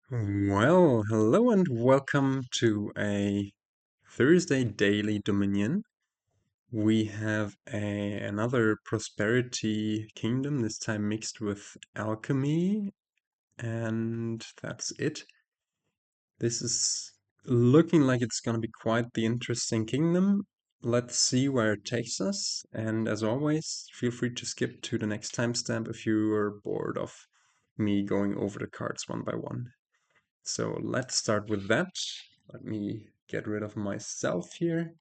Well, hello and welcome to a Thursday Daily Dominion. We have another prosperity kingdom, this time mixed with alchemy, and that's it. This is looking like it's going to be quite the interesting kingdom. Let's see where it takes us, and as always, feel free to skip to the next timestamp if you are bored of me going over the cards one by one. So let's start with that. Let me get rid of myself here.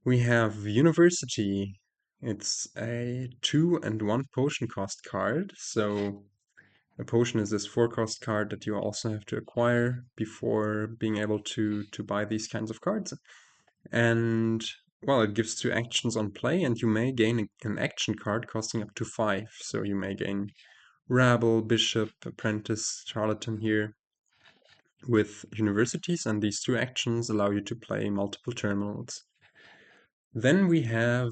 We have University. It's a 2 and 1 potion cost card. So a potion is this 4 cost card that you also have to acquire before being able to buy these kinds of cards. And well, it gives 2 actions on play, and you may gain an action card costing up to 5. So you may gain Rabble, Bishop, Apprentice, Charlatan here with universities, and these 2 actions allow you to play multiple terminals. Then we have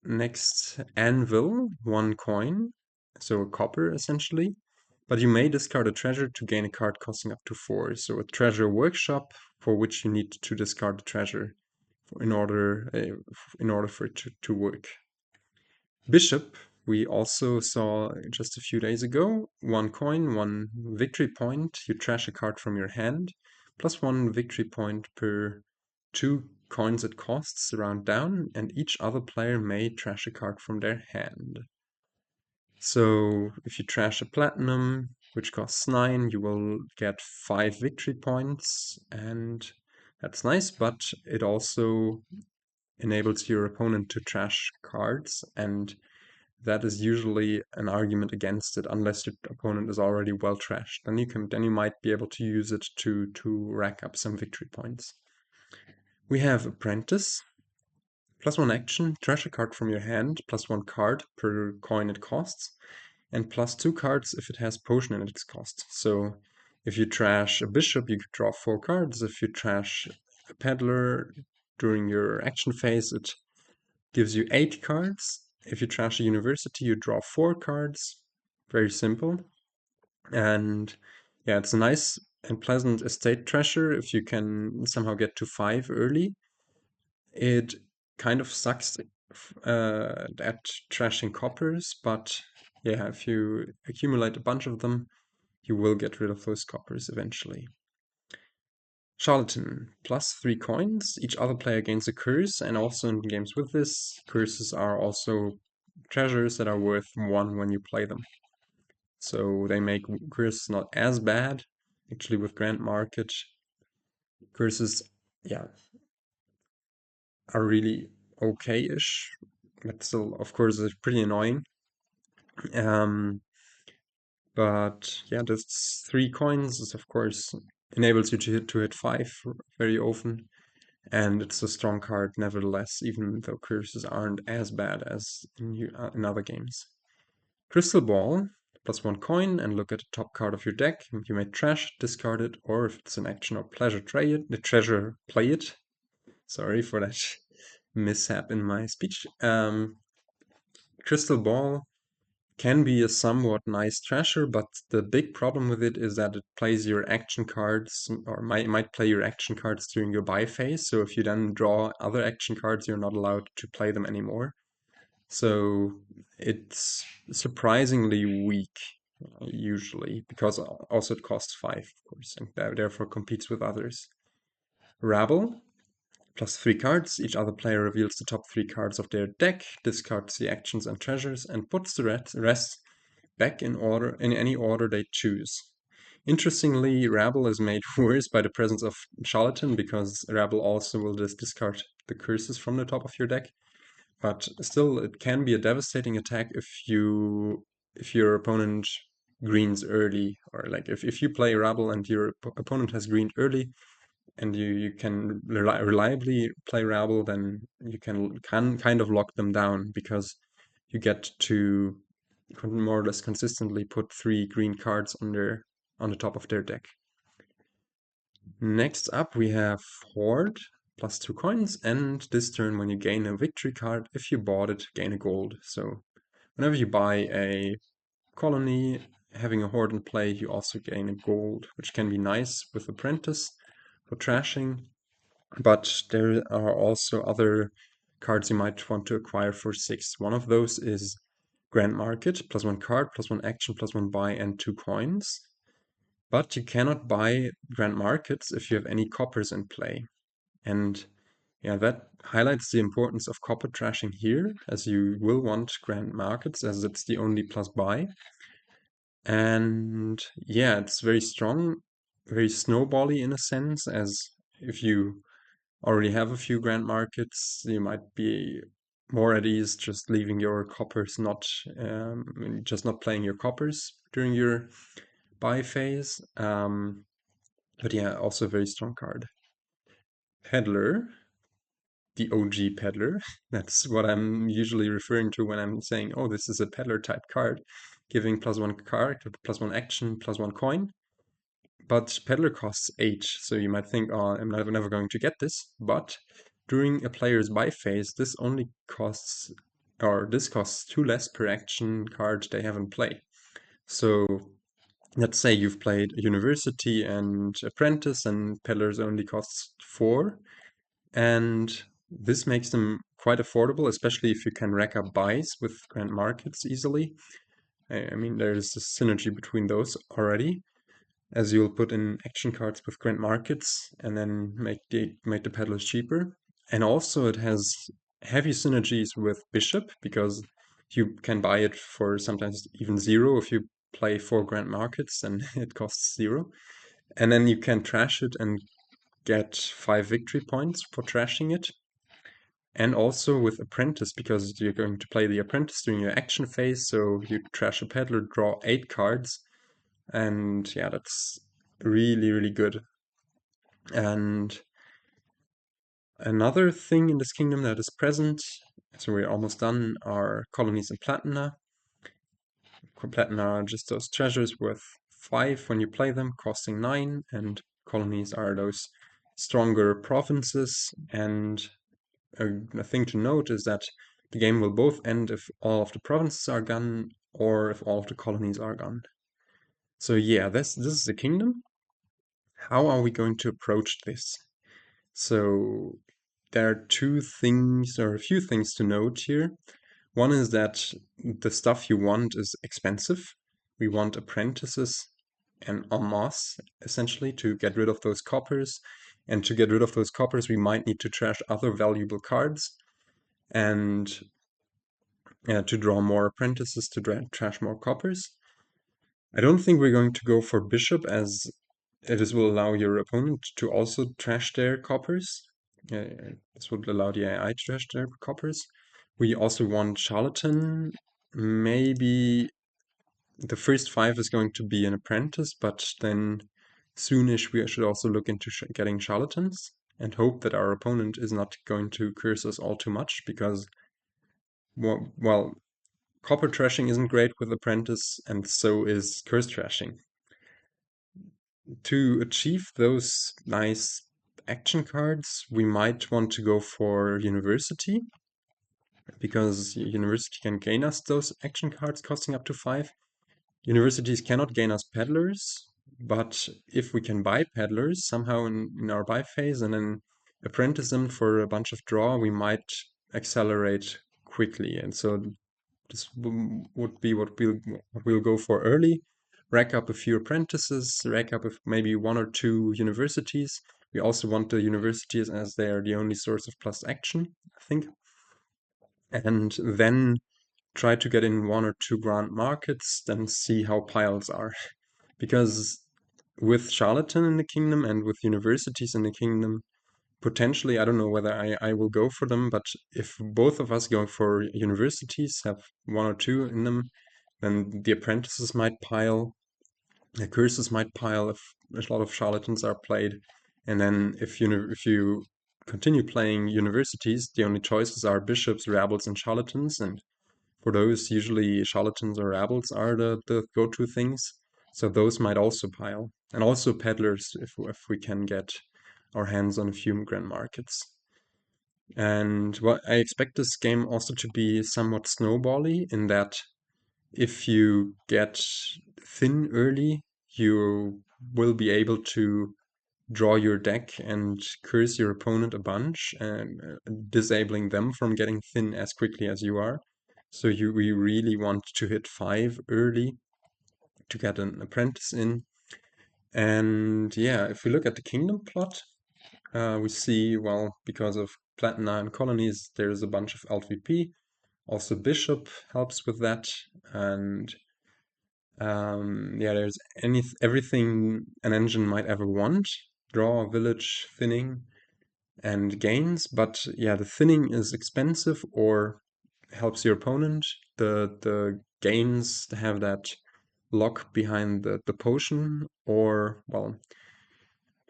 next Anvil, 1 coin, so a copper essentially. But you may discard a treasure to gain a card costing up to 4. So a treasure workshop for which you need to discard the treasure in order for it to work. Bishop, we also saw just a few days ago. 1 coin, 1 victory point. You trash a card from your hand, plus 1 victory point per 2 coins it costs, round down, and each other player may trash a card from their hand. So if you trash a platinum, which costs 9, you will get 5 victory points, and that's nice, but it also enables your opponent to trash cards, and that is usually an argument against it unless your opponent is already well trashed. Then you might be able to use it to rack up some victory points. We have Apprentice. Plus 1 action, trash a card from your hand, plus 1 card per coin it costs, and plus 2 cards if it has potion in its cost. So if you trash a bishop, you could draw 4 cards. If you trash a peddler during your action phase, it gives you 8 cards. If you trash a university, you draw 4 cards. Very simple. And yeah, it's a nice and pleasant estate treasure if you can somehow get to 5 early. It kind of sucks at trashing coppers, but yeah, if you accumulate a bunch of them, you will get rid of those coppers eventually. Charlatan, plus 3 coins. Each other player gains a curse, and also in games with this, curses are also treasures that are worth 1 when you play them. So they make curses not as bad. Actually, with Grand Market, curses, yeah, are really okay-ish, but still, of course, it's pretty annoying. Um, but yeah, this 3 coins is, of course, enables you to hit 5 very often. And it's a strong card nevertheless, even though curses aren't as bad as in other games. Crystal Ball, plus 1 coin, and look at the top card of your deck. You may trash, discard it, or if it's an action or pleasure, play it. Sorry for that mishap in my speech. Crystal Ball can be a somewhat nice treasure, but the big problem with it is that it plays your action cards, or might play your action cards during your buy phase. So if you then draw other action cards, you're not allowed to play them anymore. So it's surprisingly weak, usually, because also it costs 5, of course, and therefore competes with others. Rabble, plus 3 cards. Each other player reveals the top 3 cards of their deck, discards the actions and treasures, and puts the rest back in any order they choose. Interestingly, Rabble is made worse by the presence of Charlatan, because Rabble also will just discard the curses from the top of your deck. But still, it can be a devastating attack if your opponent greens early, or like if you play Rabble and your opponent has greened early, and you can reliably play Rabble, then you can kind of lock them down, because you get to more or less consistently put 3 green cards on the top of their deck. Next up we have Horde, plus 2 coins, and this turn when you gain a victory card, if you bought it, gain a gold. So whenever you buy a colony, having a horde in play, you also gain a gold, which can be nice with Apprentice for trashing. But there are also other cards you might want to acquire for 6. One of those is Grand Market, +1 card, +1 action, +1 buy, and 2 coins. But you cannot buy Grand Markets if you have any coppers in play. And yeah, that highlights the importance of copper trashing here, as you will want Grand Markets, as it's the only plus buy. And yeah, it's very strong, very snowbally in a sense, as if you already have a few Grand Markets, you might be more at ease just leaving your coppers just not playing your coppers during your buy phase. But yeah, also a very strong card. Peddler, the OG Peddler. That's what I'm usually referring to when I'm saying, oh, this is a Peddler type card, giving +1 card, +1 action, +1 coin. But Peddler costs 8, so you might think, oh, I'm never going to get this. But during a player's buy phase, this costs 2 less per action card they have in play. So let's say you've played University and Apprentice, and Peddlers only costs 4. And this makes them quite affordable, especially if you can rack up buys with Grand Markets easily. I mean, there's a synergy between those already, as you'll put in action cards with Grand Markets and then make the Peddlers cheaper. And also it has heavy synergies with Bishop, because you can buy it for sometimes even 0 if you play 4 Grand Markets and it costs 0. And then you can trash it and get 5 victory points for trashing it. And also with Apprentice, because you're going to play the Apprentice during your action phase, so you trash a Peddler, draw 8 cards, and yeah, that's really, really good. And another thing in this kingdom that is present, so we're almost done, are colonies and platina. Platina are just those treasures worth 5 when you play them, costing 9, and colonies are those stronger provinces. And a thing to note is that the game will both end if all of the provinces are gone or if all of the colonies are gone. So yeah, this is the kingdom. How are we going to approach this? So there are a few things to note here. One is that the stuff you want is expensive. We want apprentices and en masse, essentially, to get rid of those coppers. And to get rid of those coppers, we might need to trash other valuable cards. And to draw more apprentices to trash more coppers. I don't think we're going to go for bishop, as this will allow your opponent to also trash their coppers. This would allow the AI to trash their coppers. We also want Charlatan. Maybe the first 5 is going to be an apprentice, but then soonish we should also look into getting Charlatans and hope that our opponent is not going to curse us all too much, because, well, copper trashing isn't great with Apprentice, and so is curse trashing. To achieve those nice action cards, we might want to go for University, because University can gain us those action cards costing up to 5. Universities cannot gain us Peddlers, but if we can buy Peddlers somehow in our buy phase and then apprentice them for a bunch of draw, we might accelerate quickly. And so this would be what we'll go for early. Rack up a few apprentices, rack up maybe 1 or 2 universities. We also want the universities, as they are the only source of plus action, I think. And then try to get in 1 or 2 grand markets, then see how piles are. Because with Charlatan in the kingdom and with universities in the kingdom, potentially, I don't know whether I will go for them, but if both of us go for universities, have 1 or 2 in them, then the apprentices might pile, the curses might pile if a lot of charlatans are played. And then if you continue playing universities, the only choices are bishops, rabbles, and charlatans. And for those, usually charlatans or rabbles are the go-to things. So those might also pile. And also peddlers, if we can get our hands on a few grand markets. And I expect this game also to be somewhat snowbally, in that if you get thin early, you will be able to draw your deck and curse your opponent a bunch, and disabling them from getting thin as quickly as you are. So we really want to hit 5 early to get an apprentice in. And yeah, if we look at the kingdom plot, we see, well, because of Platina and colonies, there's a bunch of LVP. Also, bishop helps with that, and yeah, there's everything an engine might ever want: draw, village, thinning, and gains. But yeah, the thinning is expensive or helps your opponent. The gains have that lock behind the potion, or well,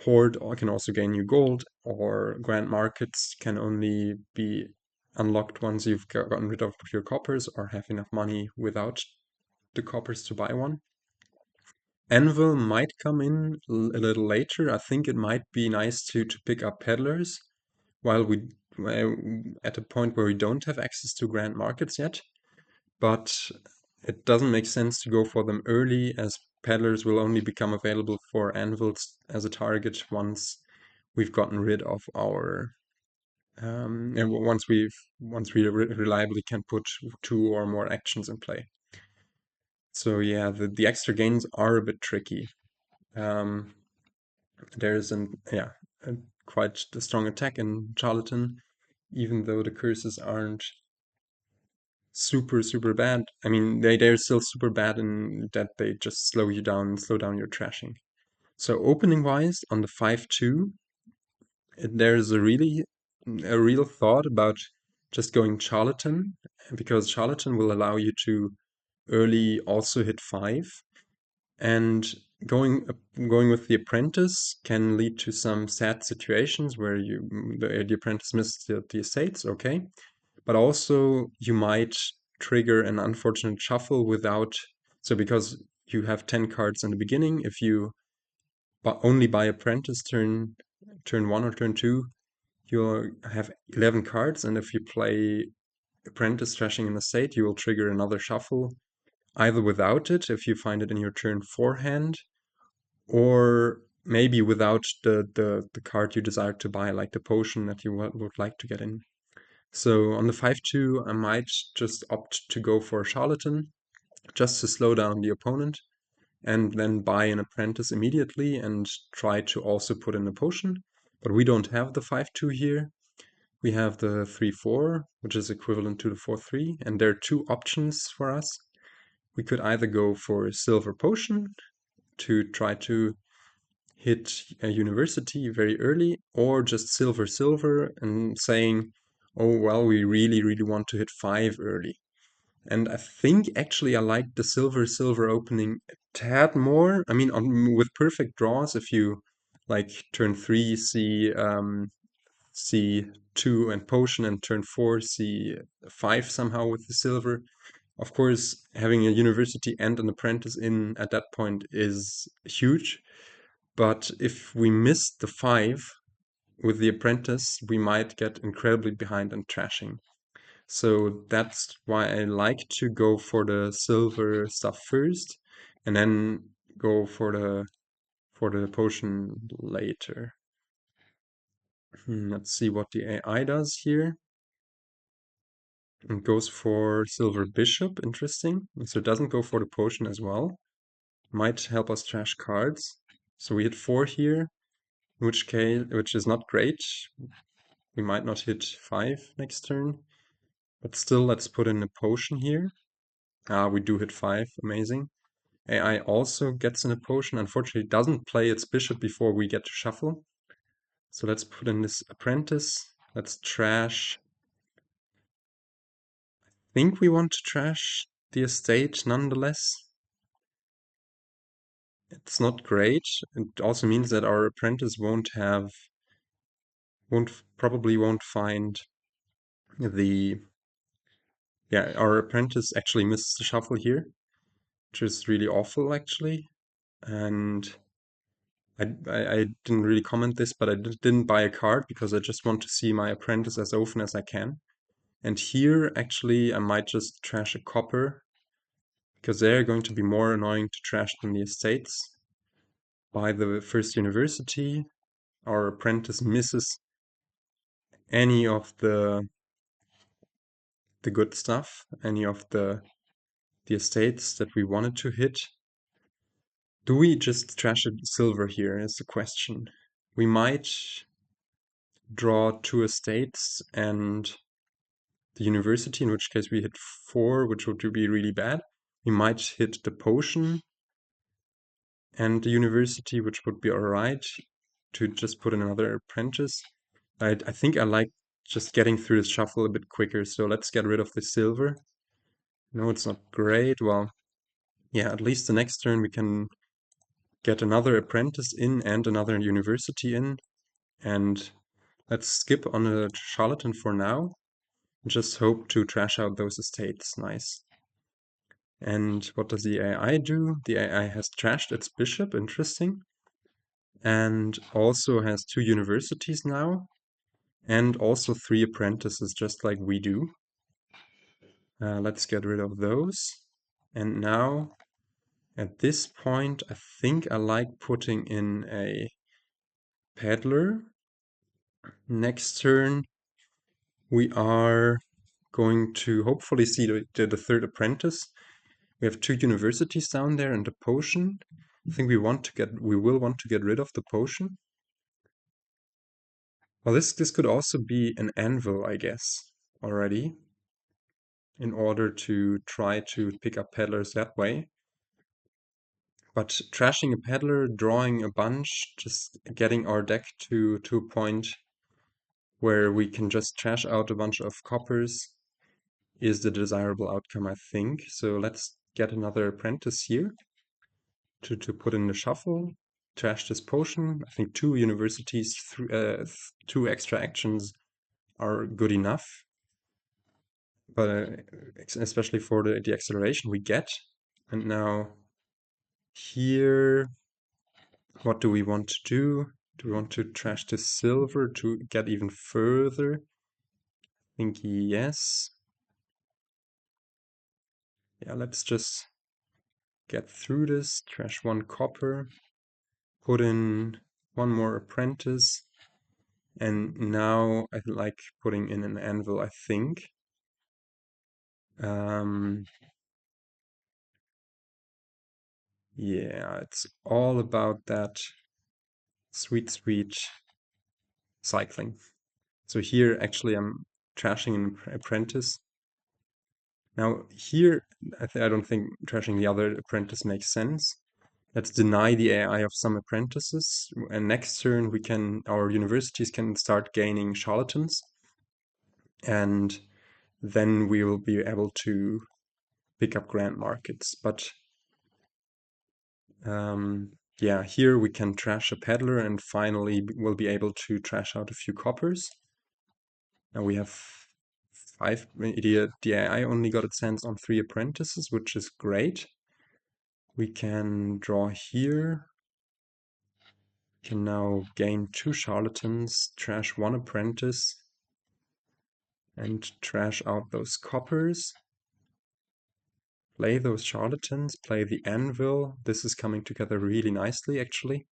Hoard can also gain you gold, or Grand Markets can only be unlocked once you've gotten rid of your coppers or have enough money without the coppers to buy one. Anvil might come in a little later. I think it might be nice to pick up peddlers while we at a point where we don't have access to Grand Markets yet. But it doesn't make sense to go for them early, as peddlers will only become available for anvils as a target once we've gotten rid of our and once we reliably can put 2 or more actions in play. So yeah, the extra gains are a bit tricky. Um, there's quite a strong attack in Charlatan, even though the curses aren't super bad. I mean, they're still super bad in that they just slow you down, slow down your trashing. So opening wise, on the 5-2, there's a real thought about just going Charlatan, because Charlatan will allow you to early also hit 5, and going with the apprentice can lead to some sad situations where the apprentice misses the estates, okay, but also you might trigger an unfortunate shuffle without. So because you have 10 cards in the beginning, if you only buy apprentice turn 1 or turn 2, you'll have 11 cards, and if you play apprentice trashing an estate, you will trigger another shuffle, either without it if you find it in your turn 4 hand, or maybe without the card you desire to buy, like the potion that you would like to get in. So on the 5-2, I might just opt to go for Charlatan, just to slow down the opponent, and then buy an apprentice immediately and try to also put in a potion. But we don't have the 5-2 here. We have the 3-4, which is equivalent to the 4-3, and there are 2 options for us. We could either go for a silver potion to try to hit a university very early, or just silver and saying, oh well, we really want to hit 5 early. And I think actually I like the silver opening a tad more. I mean, with perfect draws, if you like turn 3 see 2 and potion, and turn 4 see 5 somehow with the silver. Of course, having a university and an apprentice in at that point is huge. But if we miss the 5 with the apprentice, we might get incredibly behind and trashing. So that's why I like to go for the silver stuff first, and then go for the potion later. Let's see what the AI does here. It goes for silver bishop, interesting. So it doesn't go for the potion as well. Might help us trash cards. So we hit 4 here, which is not great. We might not hit 5 next turn. But still, let's put in a potion here. We do hit 5, amazing. AI also gets in a potion. Unfortunately, it doesn't play its bishop before we get to shuffle. So let's put in this apprentice. Let's trash. I think we want to trash the estate nonetheless. It's not great. It also means that our apprentice probably won't find the. Yeah, our apprentice actually misses the shuffle here, which is really awful actually. And I didn't really comment this, but I didn't buy a card because I just want to see my apprentice as often as I can. And here, actually, I might just trash a copper, because they're going to be more annoying to trash than the estates. By the first university, our apprentice misses any of the good stuff, any of the estates that we wanted to hit. Do we just trash it silver here is the question. We might draw 2 estates and the university, in which case we hit 4, which would be really bad. We might hit the potion and the university, which would be alright to just put in another apprentice. I think I like just getting through this shuffle a bit quicker, so let's get rid of the silver. No, it's not great. Well, yeah, at least the next turn we can get another apprentice in and another university in. And let's skip on a Charlatan for now. Just hope to trash out those estates. Nice. And what does the AI do? The AI has trashed its bishop, interesting. And also has 2 universities now. And also 3 apprentices, just like we do. Let's get rid of those. And now, at this point, I think I like putting in a peddler. Next turn, we are going to hopefully see the third apprentice. We have 2 universities down there and a potion. I think we will want to get rid of the potion. Well, this could also be an anvil, I guess, already, in order to try to pick up peddlers that way. But trashing a peddler, drawing a bunch, just getting our deck to a point where we can just trash out a bunch of coppers is the desirable outcome, I think. So let's get another apprentice here to put in the shuffle, trash this potion. I think 2 universities, 2 extra actions are good enough. But especially for the acceleration we get. And now here, what do we want to do? Do we want to trash the silver to get even further? I think yes. Yeah, let's just get through this, trash 1 copper, put in 1 more apprentice, and now I like putting in an anvil, I think. Yeah, it's all about that sweet, sweet cycling. So here, actually, I'm trashing an apprentice. Now here, I don't think trashing the other apprentice makes sense. Let's deny the AI of some apprentices, and next turn our universities can start gaining charlatans, and then we will be able to pick up grand markets. But yeah, here we can trash a peddler, and finally we'll be able to trash out a few coppers. Now we have 5. The AI only got its hands on 3 apprentices, which is great. We can draw here. Can now gain 2 charlatans, trash 1 apprentice, and trash out those coppers. Play those charlatans, play the anvil. This is coming together really nicely, actually.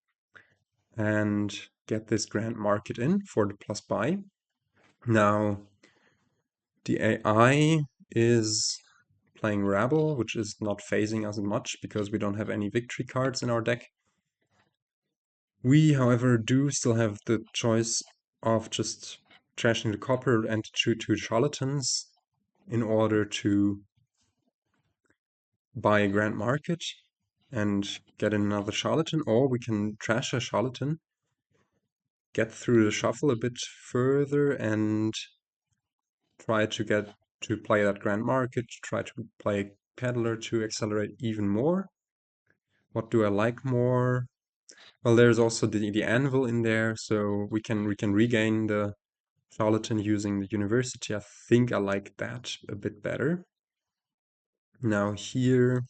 And get this grand market in for the plus buy. Now, the AI is playing Rabble, which is not phasing us much because we don't have any victory cards in our deck. We, however, do still have the choice of just trashing the copper and 2 charlatans in order to buy a grand market and get in another charlatan, or we can trash a charlatan, get through the shuffle a bit further and try to play that grand market, try to play peddler to accelerate even more. What do I like more? Well, there's also the anvil in there, so we can regain the Charlatan using the university. I think I like that a bit better. Now here,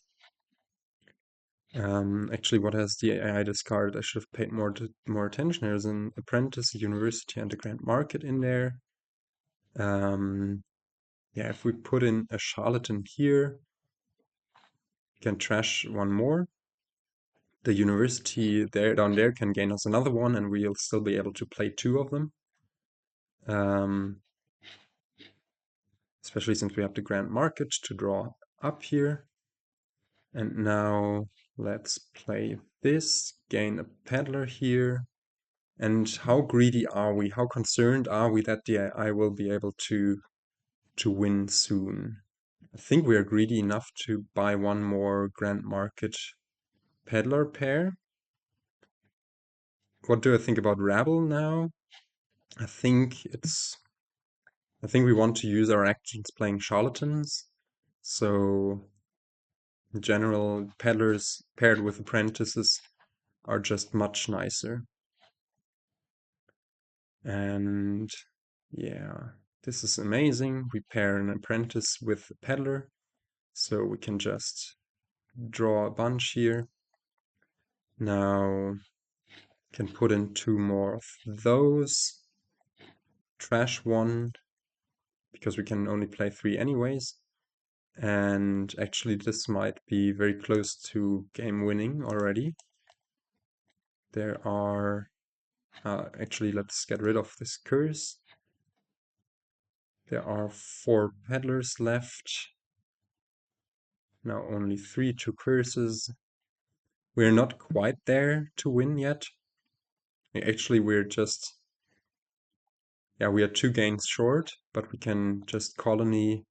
actually, what has the AI discarded? I should have paid more attention. There's an apprentice, a university, and a grand market in there. Yeah, if we put in a charlatan here, can trash one more. The university down there can gain us another one, and we'll still be able to play two of them. Especially since we have the Grand Market to draw up here. And now let's play this, gain a peddler here. And how greedy are we? How concerned are we that the AI will be able to win soon? I think we are greedy enough to buy one more Grand Market peddler pair. What do I think about Rabble now? I think we want to use our actions playing Charlatans. So in general, peddlers paired with apprentices are just much nicer. And yeah, this is amazing. We pair an apprentice with a peddler, so we can just draw a bunch here. Now can put in two more of those. Trash one, because we can only play three anyways. And actually this might be very close to game winning already. There are... actually, let's get rid of this curse. There are 4 peddlers left. Now only 3 to curses. We're not quite there to win yet. Actually, we're just... yeah, we are 2 gains short, but we can just colony.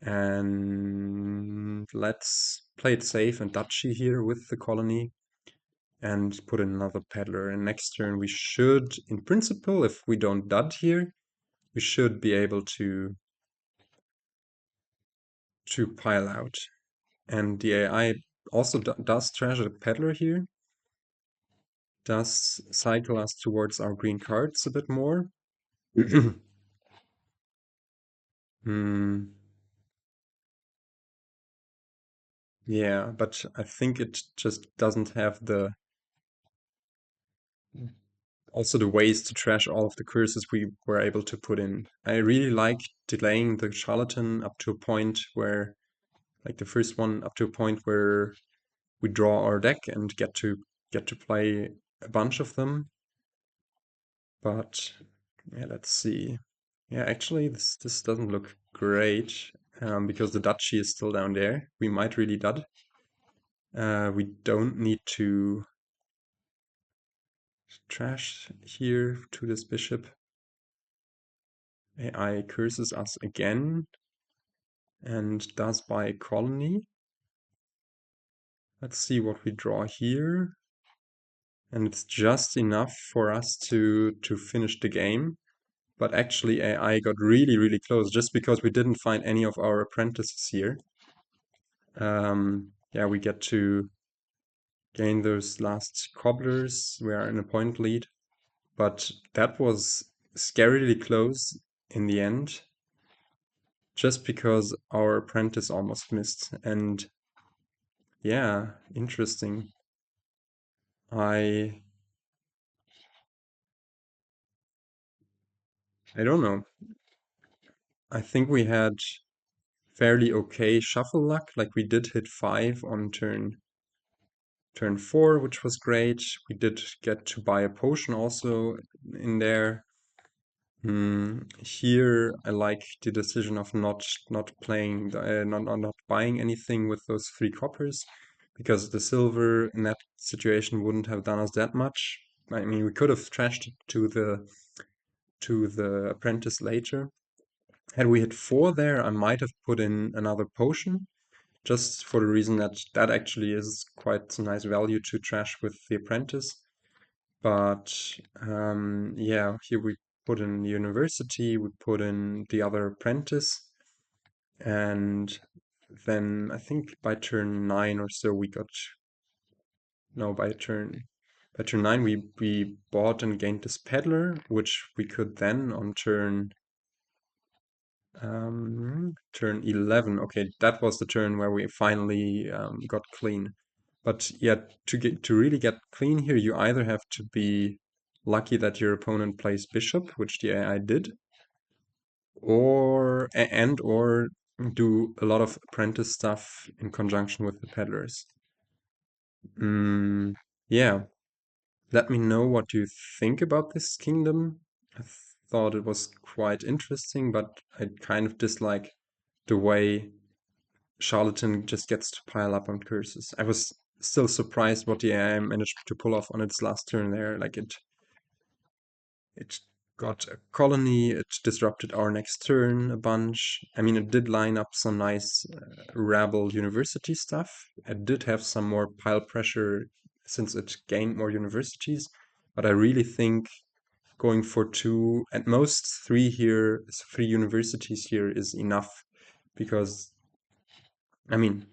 And let's play it safe and duchy here with the colony. And put in another peddler. And next turn we should, in principle, if we don't dud here, we should be able to pile out. And the AI also does treasure the peddler here. Does cycle us towards our green cards a bit more. Yeah, but I think it just doesn't have the... also the ways to trash all of the curses we were able to put in. I really like delaying the Charlatan up to a point where, like the first one, up to a point where we draw our deck and get to play a bunch of them. But yeah, let's see. Yeah, actually this doesn't look great, because the duchy is still down there. We might really dud. We don't need to trash here to this bishop. AI curses us again and does buy a colony. Let's see what we draw here. And it's just enough for us to finish the game. But actually AI got really, really close just because we didn't find any of our apprentices here. Yeah, we get to gain those last cobblers. We are in a point lead. But that was scarily close in the end. Just because our apprentice almost missed. And yeah, interesting. I don't know. I think we had fairly okay shuffle luck. Like we did hit 5 on turn 4, which was great. We did get to buy a potion also in there. Here I like the decision of not playing, not buying anything with those 3 coppers, because the silver in that situation wouldn't have done us that much. I mean, we could have trashed it to the apprentice later. Had we hit 4 there, I might have put in another potion, just for the reason that that actually is quite a nice value to trash with the apprentice. But yeah, here we put in university, we put in the other apprentice, and then I think by turn 9 or so we got... no, by turn 9 we bought and gained this peddler, which we could then on turn 11. Okay, that was the turn where we finally got clean. But yeah, to really get clean here, you either have to be lucky that your opponent plays bishop, which the AI did, or do a lot of apprentice stuff in conjunction with the peddlers. Yeah, let me know what you think about this kingdom. I thought it was quite interesting, but I kind of dislike the way Charlatan just gets to pile up on curses. I was still surprised what the AI managed to pull off on its last turn there. Like it got a colony, it disrupted our next turn a bunch. I mean, it did line up some nice Rabble university stuff. It did have some more pile pressure since it gained more universities, but I really think going for two, at most three here, three universities here is enough because I mean,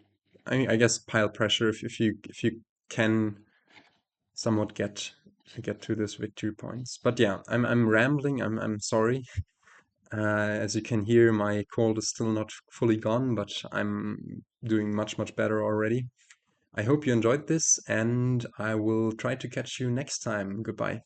I guess pile pressure if you can somewhat get to this victory points. But yeah, I'm rambling. I'm sorry. As you can hear, my cold is still not fully gone, but I'm doing much better already. I hope you enjoyed this, and I will try to catch you next time. Goodbye.